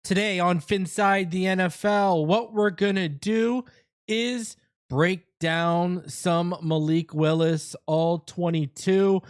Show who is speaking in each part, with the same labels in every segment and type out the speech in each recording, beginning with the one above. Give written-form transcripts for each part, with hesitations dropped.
Speaker 1: Today on Phinside The NFL, what we're going to do is break down some Malik Willis All-22.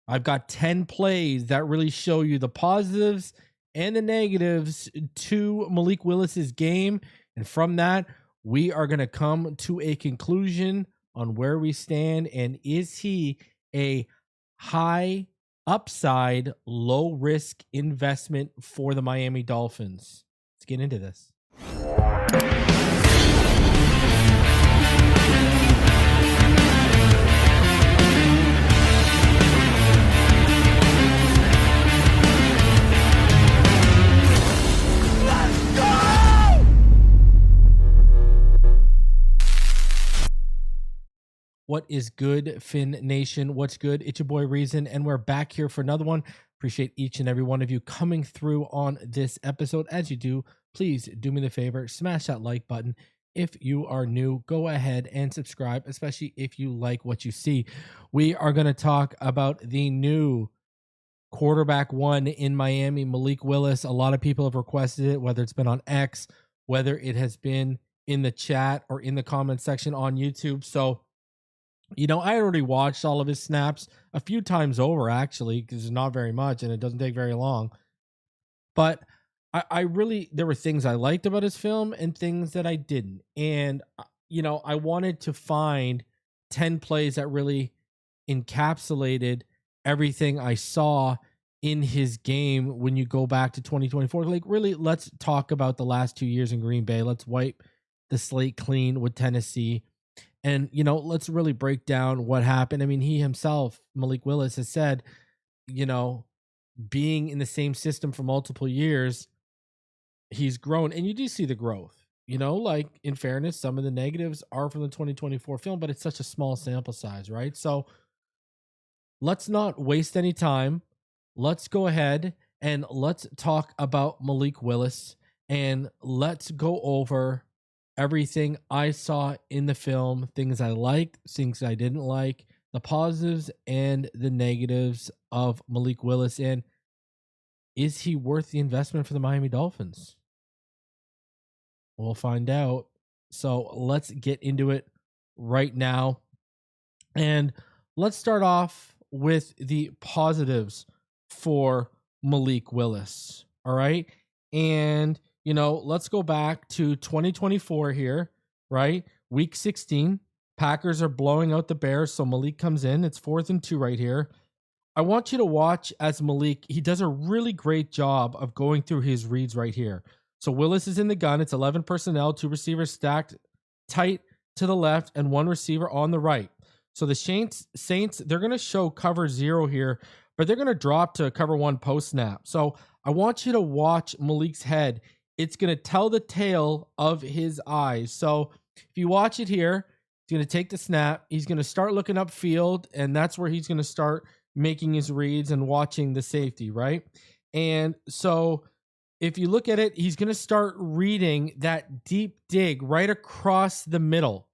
Speaker 1: I've got 10 plays that really show you the positives and the negatives to Malik Willis's game. And from that, we are going to come to a conclusion on where we stand. And is he a high upside, low risk investment for the Miami Dolphins? Let's get into this. What is good, Fin Nation? What's good? It's your boy Reason, and we're back here for another one. Appreciate each and every one of you coming through on this episode. As you do, please do me the favor, smash that like button. If you are new, go ahead and subscribe, especially if you like what you see. We are going to talk about the new quarterback one in Miami, Malik Willis. A lot of people have requested it, whether it's been on X, whether it has been in the chat or in the comment section on YouTube. So, I already watched all of his snaps a few times over, actually, because it's not very much and it doesn't take very long. But I really, there were things I liked about his film and things that I didn't. And, I wanted to find 10 plays that really encapsulated everything I saw in his game when you go back to 2024. Like, really, let's talk about the last 2 years in Green Bay. Let's wipe the slate clean with Tennessee. And, let's really break down what happened. I mean, he himself, Malik Willis, has said, being in the same system for multiple years, he's grown. And you do see the growth, like, in fairness, some of the negatives are from the 2024 film, but it's such a small sample size, right? So let's not waste any time. Let's go ahead and let's talk about Malik Willis, and let's go over everything I saw in the film, things I liked, things I didn't like, the positives and the negatives of Malik Willis. And is he worth the investment for the Miami Dolphins? We'll find out. So let's get into it right now. And let's start off with the positives for Malik Willis. All right. And let's go back to 2024 here, right? Week 16, Packers are blowing out the Bears, so Malik comes in. It's 4th and 2 right here. I want you to watch as Malik, he does a really great job of going through his reads right here. So Willis is in the gun. It's 11 personnel, 2 receivers stacked tight to the left and 1 receiver on the right. So the Saints, they're going to show cover 0 here, but they're going to drop to cover 1 post snap. So I want you to watch Malik's head. It's going to tell the tale of his eyes. So if you watch it here, he's going to take the snap. He's going to start looking upfield, and that's where he's going to start making his reads and watching the safety, right? And so if you look at it, he's going to start reading that deep dig right across the middle,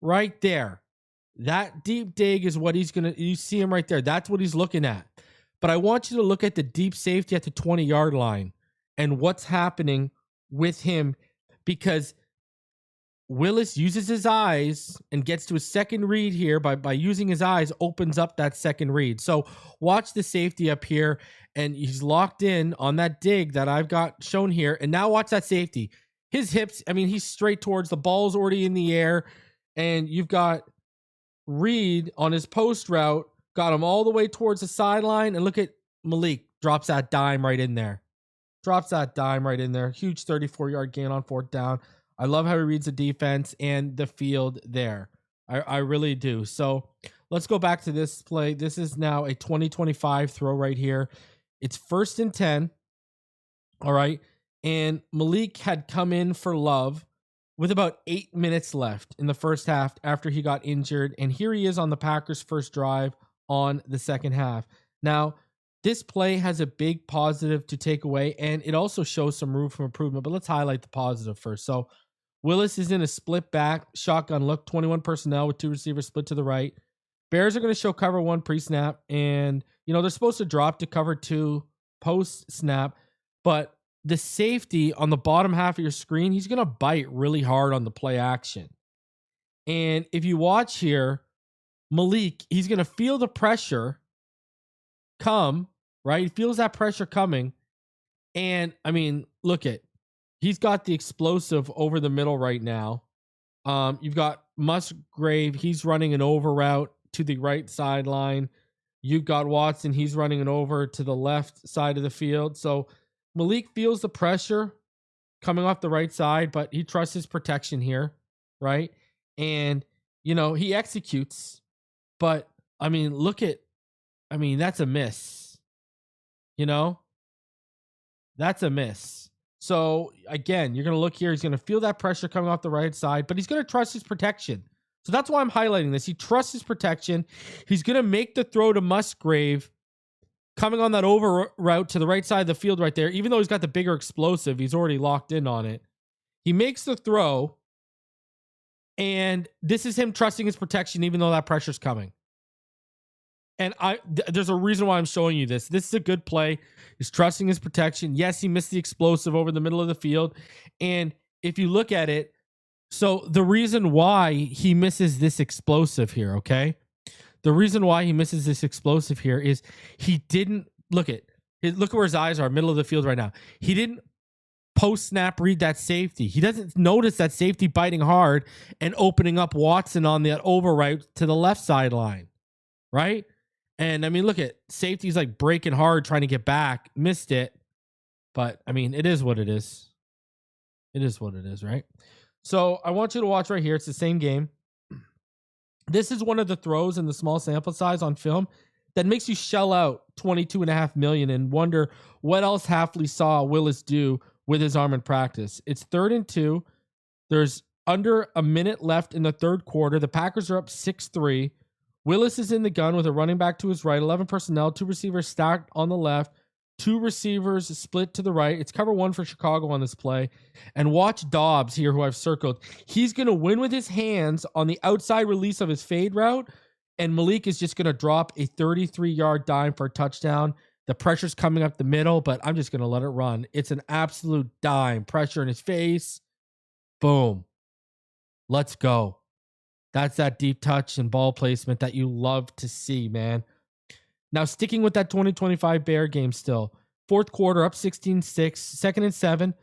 Speaker 1: right there. That deep dig is what he's going to, you see him right there. That's what he's looking at. But I want you to look at the deep safety at the 20-yard line and what's happening with him, because Willis uses his eyes and gets to a second read here by using his eyes, opens up that second read. So watch the safety up here, and he's locked in on that dig that I've got shown here. And now watch that safety. His hips, he's straight towards the ball's already in the air, and you've got Reed on his post route, got him all the way towards the sideline, and look at Malik, drops that dime right in there. Drops that dime right in there. Huge 34-yard gain on 4th down. I love how he reads the defense and the field there. I really do. So let's go back to this play. This is now a 2025 throw right here. It's 1st and 10. All right. And Malik had come in for Love with about 8 minutes left in the first half after he got injured. And here he is on the Packers' first drive on the second half. Now, this play has a big positive to take away, and it also shows some room for improvement, but let's highlight the positive first. So Willis is in a split back shotgun look, 21 personnel with 2 receivers split to the right. Bears are going to show cover 1 pre-snap, and, they're supposed to drop to cover 2 post-snap, but the safety on the bottom half of your screen, he's going to bite really hard on the play action. And if you watch here, Malik, he's going to feel the pressure come, right? He feels that pressure coming. And I mean, look at, he's got the explosive over the middle right now. You've got Musgrave. He's running an over route to the right sideline. You've got Watson. He's running an over to the left side of the field. So Malik feels the pressure coming off the right side, but he trusts his protection here, right? And, he executes. But, I mean, that's a miss. That's a miss. So, again, you're going to look here. He's going to feel that pressure coming off the right side, but he's going to trust his protection. So that's why I'm highlighting this. He trusts his protection. He's going to make the throw to Musgrave coming on that over route to the right side of the field right there. Even though he's got the bigger explosive, he's already locked in on it. He makes the throw, and this is him trusting his protection even though that pressure's coming. And there's a reason why I'm showing you this. This is a good play. He's trusting his protection. Yes, he missed the explosive over the middle of the field. And if you look at it, so the reason why he misses this explosive here, okay? The reason why he misses this explosive here is he didn't look where his eyes are, middle of the field right now. He didn't post-snap read that safety. He doesn't notice that safety biting hard and opening up Watson on that over right to the left sideline, right? And I mean, look at safety's like breaking hard, trying to get back, missed it. But I mean, it is what it is. It is what it is, right? So I want you to watch right here. It's the same game. This is one of the throws in the small sample size on film that makes you shell out $22.5 million and wonder what else Hafley saw Willis do with his arm in practice. It's 3rd and 2. There's under a minute left in the third quarter. The Packers are up 6-3. Willis is in the gun with a running back to his right, 11 personnel, 2 receivers stacked on the left, 2 receivers split to the right. It's cover 1 for Chicago on this play. And watch Dobbs here, who I've circled. He's going to win with his hands on the outside release of his fade route, and Malik is just going to drop a 33-yard dime for a touchdown. The pressure's coming up the middle, but I'm just going to let it run. It's an absolute dime. Pressure in his face. Boom. Let's go. That's that deep touch and ball placement that you love to see, man. Now, sticking with that 2025 Bear game still. Fourth quarter, up 16-6, 2nd and 7.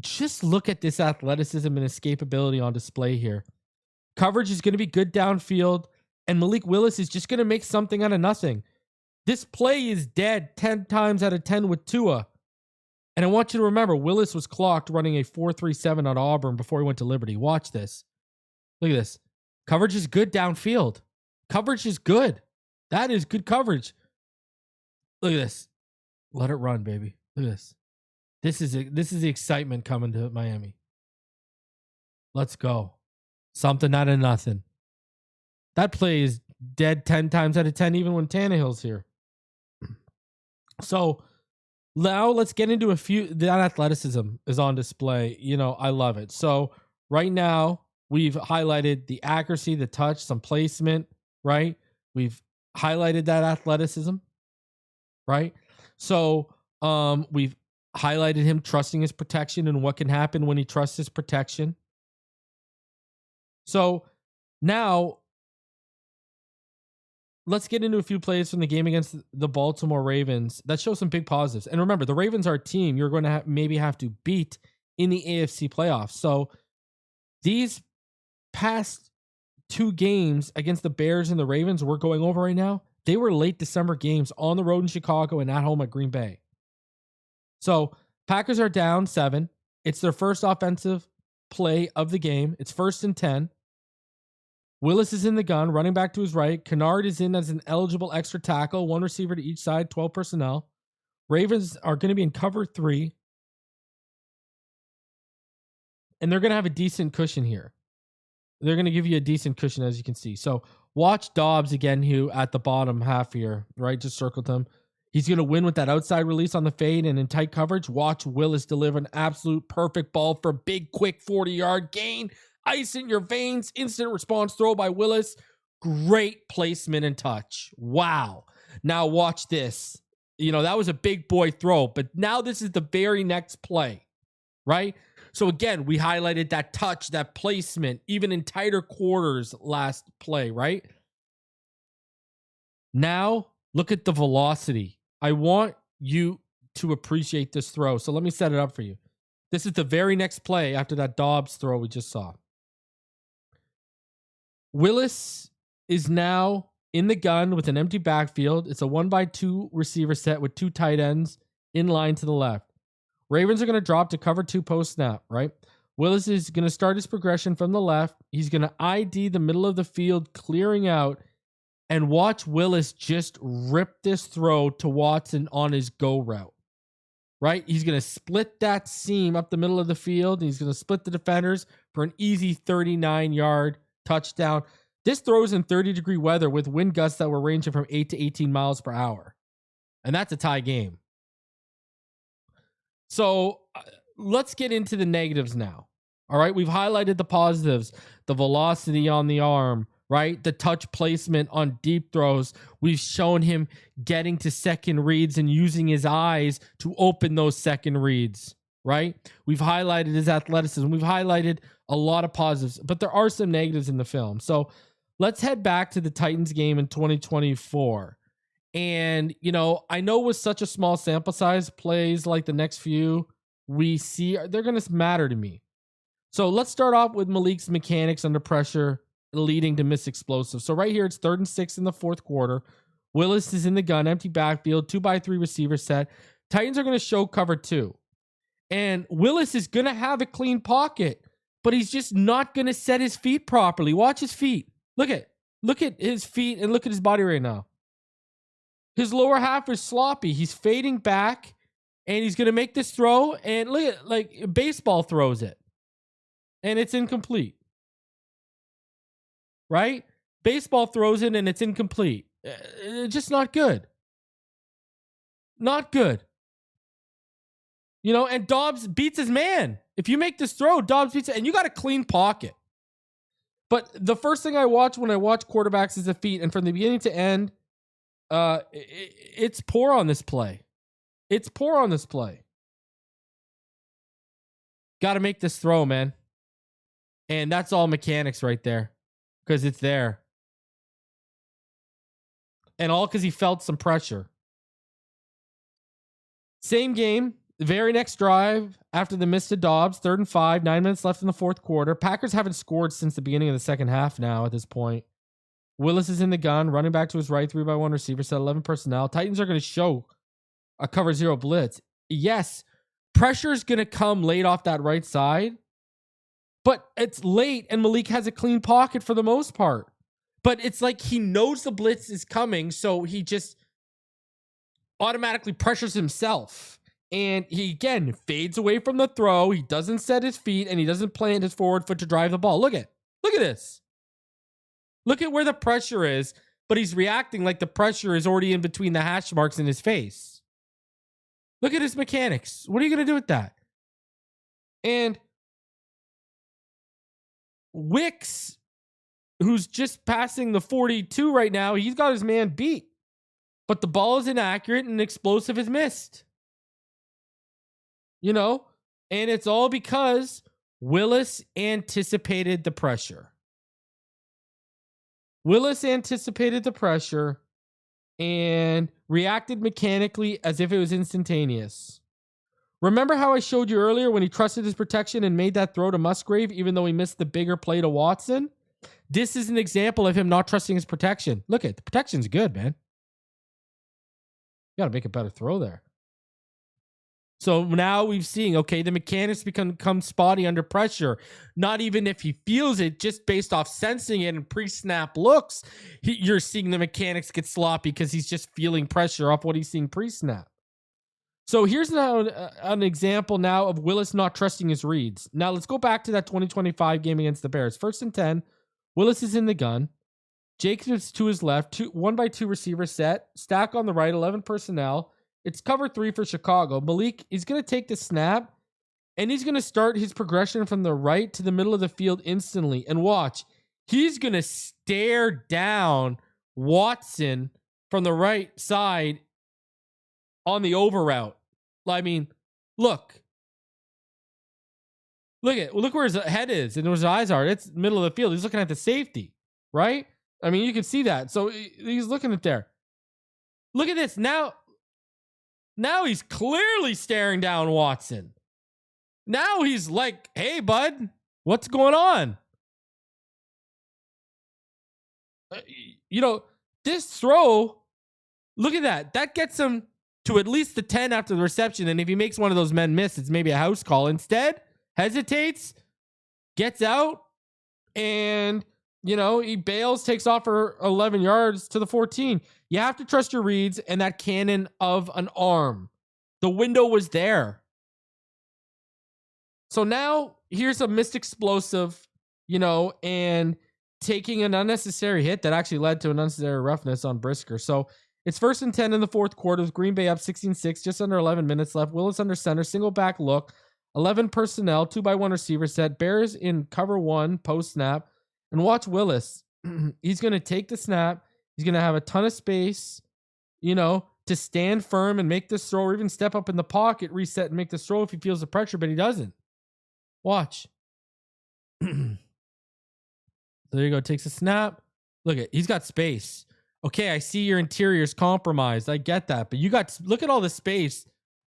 Speaker 1: Just look at this athleticism and escapability on display here. Coverage is going to be good downfield, and Malik Willis is just going to make something out of nothing. This play is dead 10 times out of 10 with Tua. And I want you to remember, Willis was clocked running a 4.37 on Auburn before he went to Liberty. Watch this. Look at this. Coverage is good downfield. Coverage is good. That is good coverage. Look at this. Let it run, baby. Look at this. This is the excitement coming to Miami. Let's go. Something out of nothing. That play is dead 10 times out of 10, even when Tannehill's here. So now let's get into a few. That athleticism is on display. I love it. So right now we've highlighted the accuracy, the touch, some placement, right? We've highlighted that athleticism, right? So we've highlighted him trusting his protection and what can happen when he trusts his protection. So now let's get into a few plays from the game against the Baltimore Ravens that show some big positives. And remember, the Ravens are a team you're going to maybe have to beat in the AFC playoffs. So these past 2 games against the Bears and the Ravens we're going over right now, they were late December games on the road in Chicago and at home at Green Bay. So Packers are down 7. It's their first offensive play of the game. It's 1st and 10. Willis is in the gun, running back to his right. Kennard is in as an eligible extra tackle, 1 receiver to each side, 12 personnel. Ravens are going to be in cover 3. And they're going to have a decent cushion here. They're going to give you a decent cushion, as you can see. So watch Dobbs again, who at the bottom half here, right? Just circled him. He's going to win with that outside release on the fade and in tight coverage. Watch Willis deliver an absolute perfect ball for a big, quick 40-yard gain. Ice in your veins. Instant response throw by Willis. Great placement and touch. Wow. Now watch this. That was a big boy throw, but now this is the very next play, right? So again, we highlighted that touch, that placement, even in tighter quarters last play, right? Now, look at the velocity. I want you to appreciate this throw. So let me set it up for you. This is the very next play after that Dobbs throw we just saw. Willis is now in the gun with an empty backfield. It's a 1x2 receiver set with 2 tight ends in line to the left. Ravens are going to drop to cover 2 post snap, right? Willis is going to start his progression from the left. He's going to ID the middle of the field, clearing out, and watch Willis just rip this throw to Watson on his go route, right? He's going to split that seam up the middle of the field. And he's going to split the defenders for an easy 39-yard touchdown. This throws in 30-degree weather with wind gusts that were ranging from 8 to 18 miles per hour. And that's a tie game. So let's get into the negatives now. All right. We've highlighted the positives, the velocity on the arm, right? The touch placement on deep throws. We've shown him getting to second reads and using his eyes to open those second reads, right? We've highlighted his athleticism. We've highlighted a lot of positives, but there are some negatives in the film. So let's head back to the Titans game in 2024. And, I know with such a small sample size, plays like the next few we see, they're going to matter to me. So let's start off with Malik's mechanics under pressure, leading to missed explosives. So right here, it's 3rd and 6 in the 4th quarter. Willis is in the gun, empty backfield, 2x3 receiver set. Titans are going to show cover 2. And Willis is going to have a clean pocket, but he's just not going to set his feet properly. Watch his feet. Look at his feet and look at his body right now. His lower half is sloppy. He's fading back, and he's going to make this throw. And look at, like, baseball throws it, and it's incomplete. Right? Baseball throws it, and it's incomplete. Just not good. Not good. And Dobbs beats his man. If you make this throw, Dobbs beats it, and you got a clean pocket. But the first thing I watch when I watch quarterbacks is the feet, and from the beginning to end, it's poor on this play. It's poor on this play. Got to make this throw, man. And that's all mechanics right there, because it's there. And all because he felt some pressure. Same game, the very next drive after the miss to Dobbs, 3rd and 5, 9 minutes left in the 4th quarter. Packers haven't scored since the beginning of the second half now at this point. Willis is in the gun, running back to his right, 3x1 receiver set, 11 personnel. Titans are going to show a cover 0 blitz. Yes, pressure is going to come late off that right side, but it's late and Malik has a clean pocket for the most part. But it's like he knows the blitz is coming, so he just automatically pressures himself. And he, again, fades away from the throw. He doesn't set his feet, and he doesn't plant his forward foot to drive the ball. Look at this. Look at where the pressure is, but he's reacting like the pressure is already in between the hash marks in his face. Look at his mechanics. What are you going to do with that? And Wicks, who's just passing the 42 right now, he's got his man beat. But the ball is inaccurate and explosive is missed. And it's all because Willis anticipated the pressure. Willis anticipated the pressure and reacted mechanically as if it was instantaneous. Remember how I showed you earlier when he trusted his protection and made that throw to Musgrave even though he missed the bigger play to Watson? This is an example of him not trusting his protection. Look at the protection's good, man. You got to make a better throw there. So now we've seen, okay, the mechanics become spotty under pressure. Not even if he feels it, just based off sensing it and pre-snap looks, you're seeing the mechanics get sloppy because he's just feeling pressure off what he's seeing pre-snap. So here's now an example now of Willis not trusting his reads. Now let's go back to that 2025 game against the Bears. 1st and 10, Willis is in the gun. Jacobs to his left, 1x2 receiver set, stack on the right, 11 personnel. It's cover 3 for Chicago. Malik is going to take the snap, and he's going to start his progression from the right to the middle of the field instantly. And watch, he's going to stare down Watson from the right side on the over route. I mean, look where his head is and where his eyes are. It's middle of the field. He's looking at the safety, right? I mean, you can see that. So he's looking at there. Look at this. Now he's clearly staring down Watson. Now he's like, hey, bud, what's going on? This throw, look at that. That gets him to at least the 10 after the reception. And if he makes one of those men miss, it's maybe a house call. Instead, hesitates, gets out, and, he bails, takes off for 11 yards to the 14. You have to trust your reads and that cannon of an arm. The window was there. So now here's a missed explosive, and taking an unnecessary hit that actually led to an unnecessary roughness on Brisker. So it's 1st and 10 in the fourth quarter with Green Bay up 16-6, just under 11 minutes left. Willis under center, single back look, 11 personnel, 2-by-1 receiver set, Bears in cover 1 post snap. And watch Willis. He's going to take the snap. He's going to have a ton of space, to stand firm and make this throw, or even step up in the pocket, reset, and make this throw if he feels the pressure, but he doesn't. Watch. There you go. Takes a snap. Look he's got space. Okay, I see your interior's compromised. I get that. But look at all the space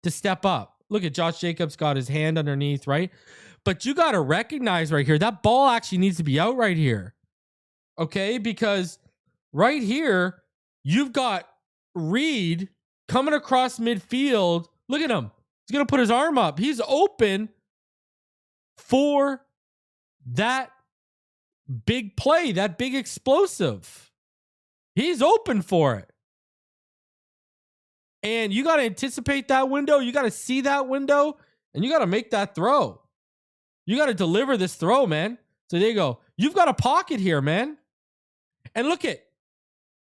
Speaker 1: to step up. Look at Josh Jacobs got his hand underneath, right? But you got to recognize right here, that ball actually needs to be out right here. Okay, because right here, you've got Reed coming across midfield. Look at him. He's going to put his arm up. He's open for that big play, that big explosive. He's open for it. And you got to anticipate that window. You got to see that window, and you got to make that throw. You got to deliver this throw, man. So there you go. You've got a pocket here, man. And look at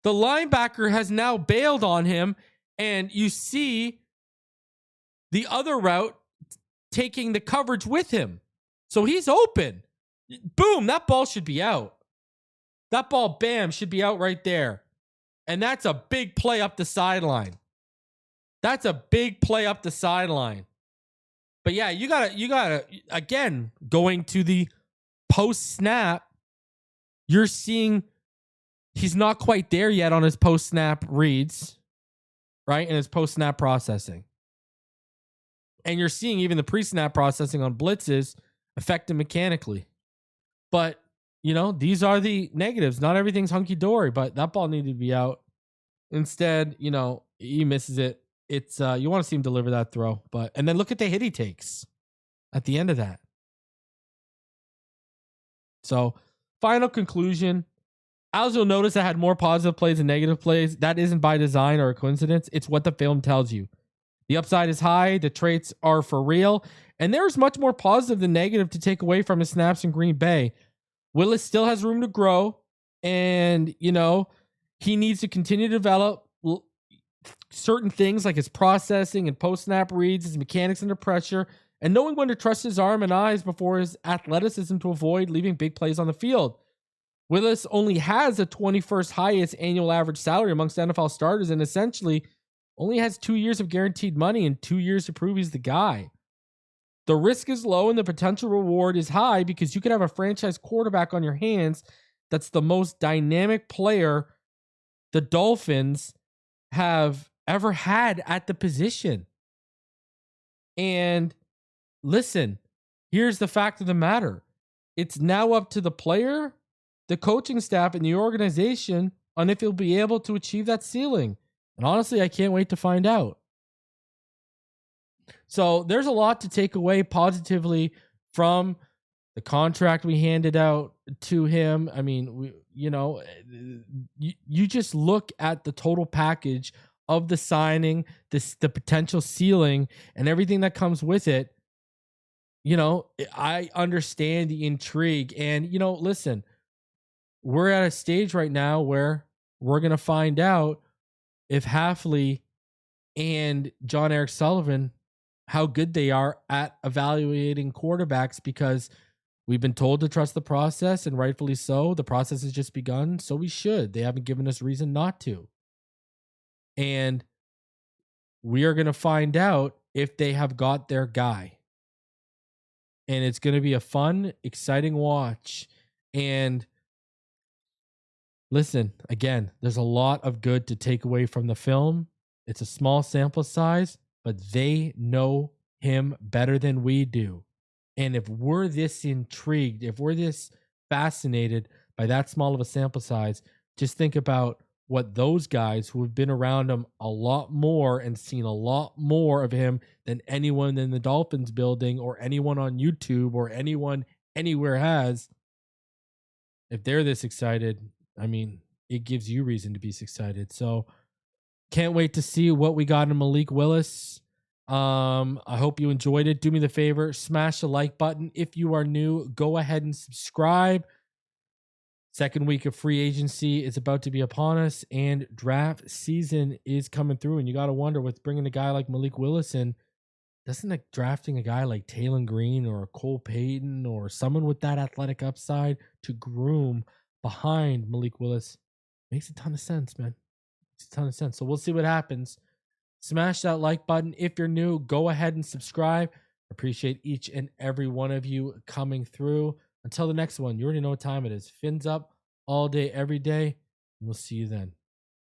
Speaker 1: the linebacker has now bailed on him, and you see the other route taking the coverage with him. So he's open. Boom, that ball should be out. That ball, bam, should be out right there. And that's a big play up the sideline. That's a big play up the sideline. But yeah, you gotta, again, going to the post snap, you're seeing he's not quite there yet on his post snap reads, right? And his post snap processing. And you're seeing even the pre snap processing on blitzes affect him mechanically. But, these are the negatives. Not everything's hunky dory, but that ball needed to be out. Instead, he misses it. It's you want to see him deliver that throw, and then look at the hit he takes at the end of that. So, final conclusion. As you'll notice, I had more positive plays than negative plays. That isn't by design or a coincidence. It's what the film tells you. The upside is high. The traits are for real. And there's much more positive than negative to take away from his snaps in Green Bay. Willis still has room to grow. And, he needs to continue to develop certain things like his processing and post-snap reads, his mechanics under pressure, and knowing when to trust his arm and eyes before his athleticism to avoid leaving big plays on the field. Willis only has the 21st highest annual average salary amongst NFL starters and essentially only has 2 years of guaranteed money and 2 years to prove he's the guy. The risk is low and the potential reward is high because you could have a franchise quarterback on your hands that's the most dynamic player the Dolphins have ever had at the position. And listen, here's the fact of the matter. It's now up to the player, the coaching staff, and the organization on if he'll be able to achieve that ceiling. And honestly, I can't wait to find out. So there's a lot to take away positively from the contract we handed out to him. I mean, you just look at the total package of the signing, the potential ceiling, and everything that comes with it. I understand the intrigue. And, listen, we're at a stage right now where we're going to find out if Hafley and Jon-Eric Sullivan, how good they are at evaluating quarterbacks, because we've been told to trust the process, and rightfully so. The process has just begun, so we should. They haven't given us reason not to. And we are going to find out if they have got their guy. And it's going to be a fun, exciting watch. And listen, again, there's a lot of good to take away from the film. It's a small sample size, but they know him better than we do. And if we're this intrigued, if we're this fascinated by that small of a sample size, just think about what those guys who have been around him a lot more and seen a lot more of him than anyone in the Dolphins building or anyone on YouTube or anyone anywhere has. If they're this excited, I mean, it gives you reason to be excited. So can't wait to see what we got in Malik Willis. I hope you enjoyed it. Do me the favor, smash the like button. If you are new, go ahead and subscribe. Second week of free agency is about to be upon us, and draft season is coming through. And you got to wonder, with bringing a guy like Malik Willis in, doesn't drafting a guy like Taylor Green or Cole Payton or someone with that athletic upside to groom behind Malik Willis makes a ton of sense, man. Makes a ton of sense. So we'll see what happens. Smash that like button. If you're new, go ahead and subscribe. Appreciate each and every one of you coming through. Until the next one, you already know what time it is. Fins up all day, every day. And we'll see you then.